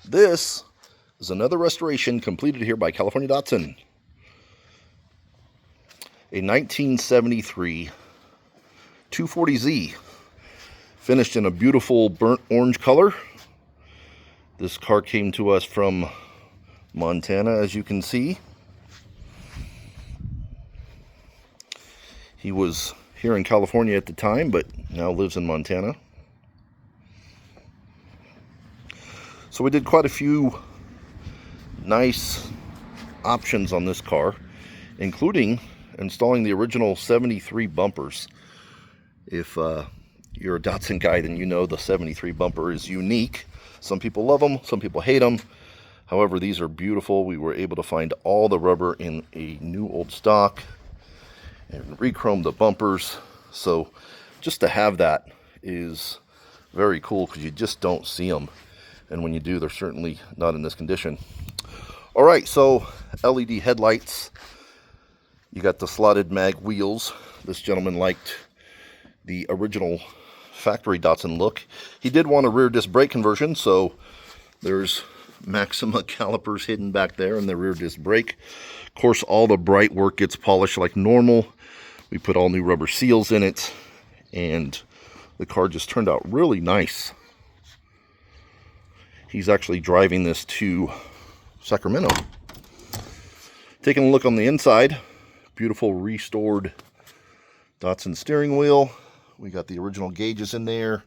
This is another restoration completed here by California Datsun. A 1973 240Z, finished in a beautiful burnt orange color. This car came to us from Montana, as you can see. He was here in California at the time, but now lives in Montana. So we did quite a few nice options on this car, including installing the original 73 bumpers. If you're a Datsun guy, then you know the 73 bumper is unique. Some people love them, some people hate them. However, these are beautiful. We were able to find all the rubber in a new old stock and re-chrome the bumpers. So just to have that is very cool, because you just don't see them. And when you do, they're certainly not in this condition. All right, so LED headlights. You got the slotted mag wheels. This gentleman liked the original factory Datsun look. He did want a rear disc brake conversion, so there's Maxima calipers hidden back there in the rear disc brake. Of course, all the bright work gets polished like normal. We put all new rubber seals in it, and the car just turned out really nice. He's actually driving this to Sacramento. Taking a look on the inside, beautiful restored Datsun steering wheel. We got the original gauges in there.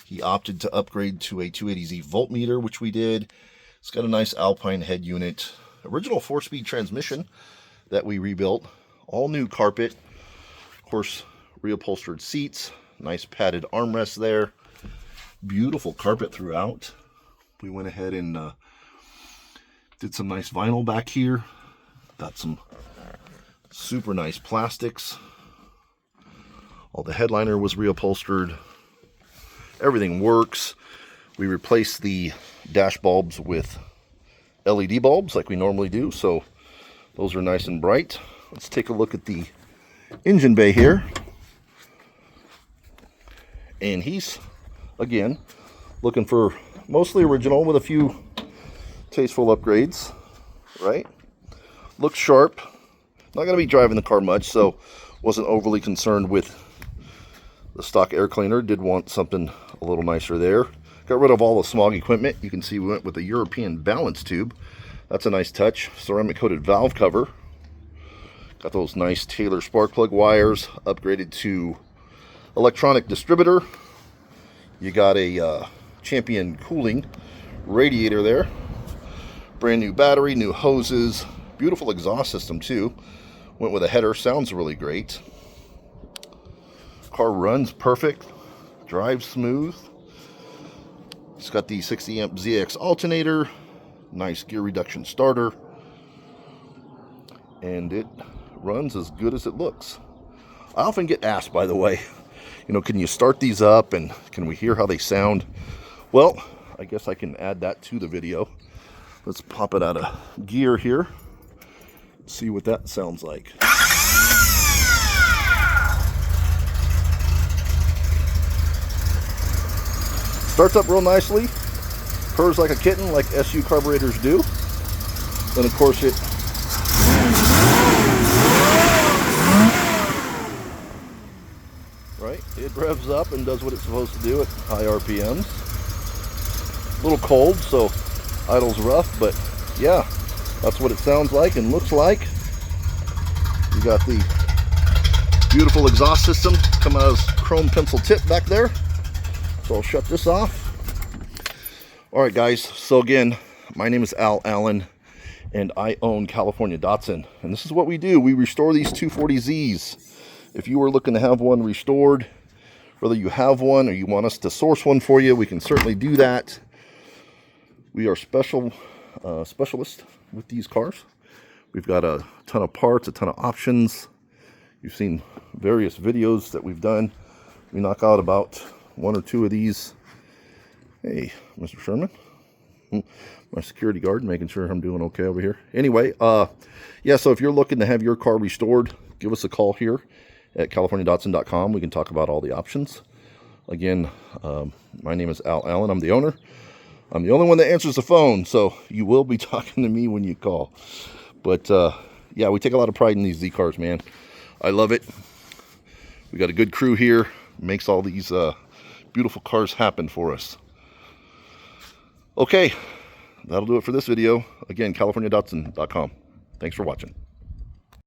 He opted to upgrade to a 280Z voltmeter, which we did. It's got a nice Alpine head unit. Original 4-speed transmission that we rebuilt. All new carpet. Of course, reupholstered seats. Nice padded armrests there. Beautiful carpet throughout. We went ahead and did some nice vinyl back here. Got some super nice plastics. All the headliner was reupholstered. Everything works. We replaced the dash bulbs with LED bulbs like we normally do, so those are nice and bright. Let's take a look at the engine bay here. And he's, again, looking for mostly original with a few tasteful upgrades, right? Looks sharp. Not going to be driving the car much, so wasn't overly concerned with the stock air cleaner. Did want something a little nicer there. Got rid of all the smog equipment. You can see we went with a European balance tube. That's a nice touch. Ceramic coated valve cover. Got those nice Taylor spark plug wires. Upgraded to electronic distributor. You got a Champion cooling radiator there. Brand new battery, new hoses. Beautiful exhaust system too. Went with a header. Sounds really great. Car runs perfect. Drives smooth. It's got the 60 amp ZX alternator. Nice gear reduction starter. And it runs as good as it looks. I often get asked, by the way, can you start these up and can we hear how they sound? Well, I guess I can add that to the video. Let's pop it out of gear here. See what that sounds like. Starts up real nicely. Purrs like a kitten, like SU carburetors do. Then of course it it revs up and does what it's supposed to do at high RPMs. A little cold, so idle's rough, but yeah, that's what it sounds like and looks like. You got the beautiful exhaust system coming out of chrome pencil tip back there. So I'll shut this off. All right, guys. So again, my name is Al Allen, and I own California Datsun. And this is what we do. We restore these 240Zs. If you are looking to have one restored, whether you have one or you want us to source one for you, we can certainly do that. We are specialists with these cars. We've got a ton of parts, a ton of options. You've seen various videos that we've done. We knock out about one or two of these. Hey, Mr. Sherman. My security guard, making sure I'm doing okay over here. Anyway, yeah, so if you're looking to have your car restored, give us a call here at CaliforniaDatsun.com. We can talk about all the options. Again, my name is Al Allen. I'm the owner. I'm the only one that answers the phone, so you will be talking to me when you call. But yeah, we take a lot of pride in these Z cars, man. I love it. We got a good crew here. Makes all these beautiful cars happen for us. Okay, that'll do it for this video. Again, CaliforniaDatsun.com. Thanks for watching.